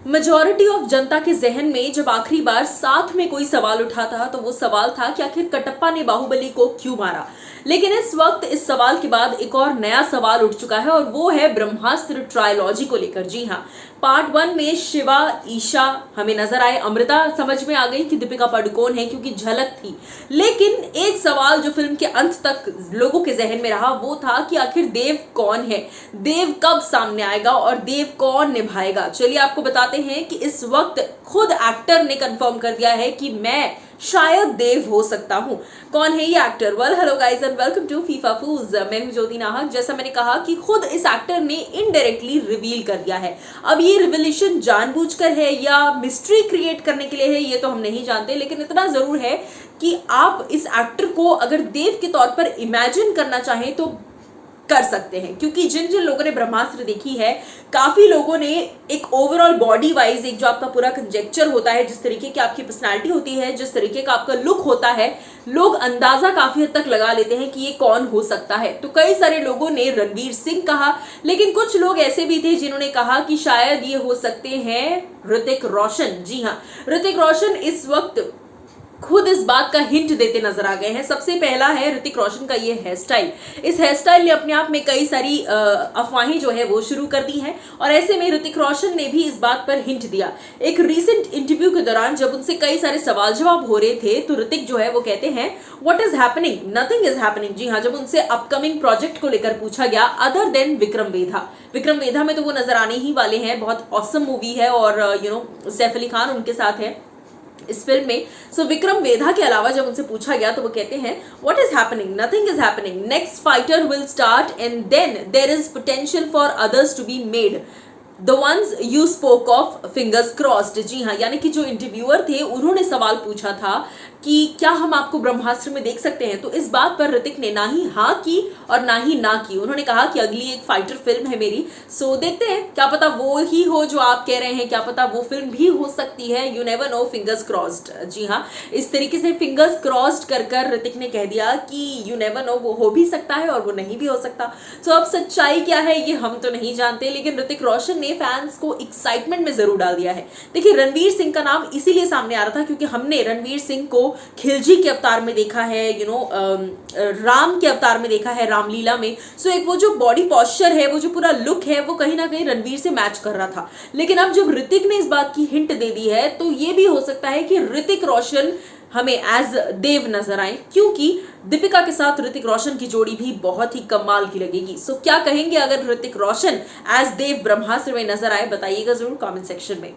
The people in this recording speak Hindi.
मेजॉरिटी ऑफ जनता के जहन में जब आखिरी बार साथ में कोई सवाल उठा था तो वो सवाल था कि आखिर कटप्पा ने बाहुबली को क्यों मारा। लेकिन इस वक्त इस सवाल के बाद एक और नया सवाल उठ चुका है और वो है ब्रह्मास्त्र ट्रायलॉजी को लेकर। जी हाँ, पार्ट 1 में शिवा, ईशा हमें नजर आए, अमृता समझ में आ गई कि दीपिका पादुकोण है क्योंकि झलक थी। लेकिन एक सवाल जो फिल्म के अंत तक लोगों के जहन में रहा वो था कि आखिर देव कौन है, देव कब सामने आएगा और देव कौन निभाएगा। चलिए आपको बताते हैं कि इस वक्त खुद एक्टर ने कंफर्म कर दिया है कि मैं शायद देव हो सकता हूं। कौन है ये actor? Well, hello guys and welcome to Fifa Fooz. मैं हूं ज्योति नाहक। जैसा मैंने कहा कि खुद इस एक्टर ने इनडायरेक्टली रिवील कर दिया है। अब ये रिवीलेशन जानबूझकर है या मिस्ट्री क्रिएट करने के लिए है ये तो हम नहीं जानते, लेकिन इतना जरूर है कि आप इस एक्टर को अगर देव के तौर पर इमेजिन करना चाहें तो कर सकते हैं, क्योंकि जिन जिन लोगों ने ब्रह्मास्त्र देखी है, काफी लोगों ने एक ओवरऑल बॉडी वाइज एक जो आपका पूरा कंजेक्चर होता है, जिस तरीके की आपकी पर्सनालिटी होती है, जिस तरीके का आपका लुक होता है, लोग अंदाजा काफी हद तक लगा लेते हैं कि ये कौन हो सकता है। तो कई सारे लोगों ने रणवीर सिंह कहा, लेकिन कुछ लोग ऐसे भी थे जिन्होंने कहा कि शायद ये हो सकते हैं ऋतिक रोशन। जी हाँ, ऋतिक रोशन इस वक्त खुद इस बात का हिंट देते नजर आ गए हैं। सबसे पहला है ऋतिक रोशन का ये हेयर स्टाइल। इस हेयर स्टाइल ने अपने आप में कई सारी अफवाहें जो है वो शुरू कर दी हैं और ऐसे में ऋतिक रोशन ने भी इस बात पर हिंट दिया। एक रीसेंट इंटरव्यू के दौरान जब उनसे कई सारे सवाल जवाब हो रहे थे तो ऋतिक जो है वो कहते हैं what is happening, nothing is happening. जी हाँ, जब उनसे अपकमिंग प्रोजेक्ट को लेकर पूछा गया अदर देन विक्रम वेधा, विक्रम वेधा में तो वो नजर आने ही वाले हैं, बहुत ऑसम मूवी है और सैफ अली खान उनके साथ है इस फिल्म में। सो विक्रम वेधा के अलावा जब उनसे पूछा गया तो वो कहते हैं what is happening, nothing is happening, next Fighter will start and then there is potential for others to be made, the ones you spoke of, fingers crossed. जी हाँ, यानी कि जो इंटरव्यूअर थे उन्होंने सवाल पूछा था कि क्या हम आपको ब्रह्मास्त्र में देख सकते हैं, तो इस बात पर ऋतिक ने ना ही हाँ की और ना ही ना की। उन्होंने कहा कि अगली एक फाइटर फिल्म है मेरी, सो देखते हैं, क्या पता वो ही हो जो आप कह रहे हैं, क्या पता वो फिल्म भी हो सकती है, you never know, fingers crossed. जी हाँ, इस तरीके से फिंगर्स क्रॉस्ड कर कर ऋतिक ने कह दिया कि यू नेवर नो, वो हो भी सकता है और वो नहीं भी हो सकता। तो अब सच्चाई क्या है ये हम तो नहीं जानते, लेकिन ऋतिक रोशन ने फैंस को एक्साइटमेंट में जरूर डाल दिया है। देखिए, रणवीर सिंह का नाम इसीलिए सामने आ रहा था क्योंकि हमने रणवीर सिंह को खिलजी के अवतार में देखा है, राम के अवतार में देखा है, रामलीला में। सो एक वो जो बॉडी पॉस्चर है, वो जो पूरा लुक है, वो कहीं ना कहीं रणवीर से मैच कर रहा था। लेकिन अब जब ऋतिक ने इस बात की हिंट दे दी है तो ये भी हो सकता है कि ऋतिक रोशन हमें एज देव नजर आए, क्योंकि दीपिका के साथ ऋतिक रोशन की जोड़ी भी बहुत ही कमाल की लगेगी। सो क्या कहेंगे अगर ऋतिक रोशन एज देव ब्रह्मास्त्र में नजर आए, बताइएगा जरूर कमेंट सेक्शन में।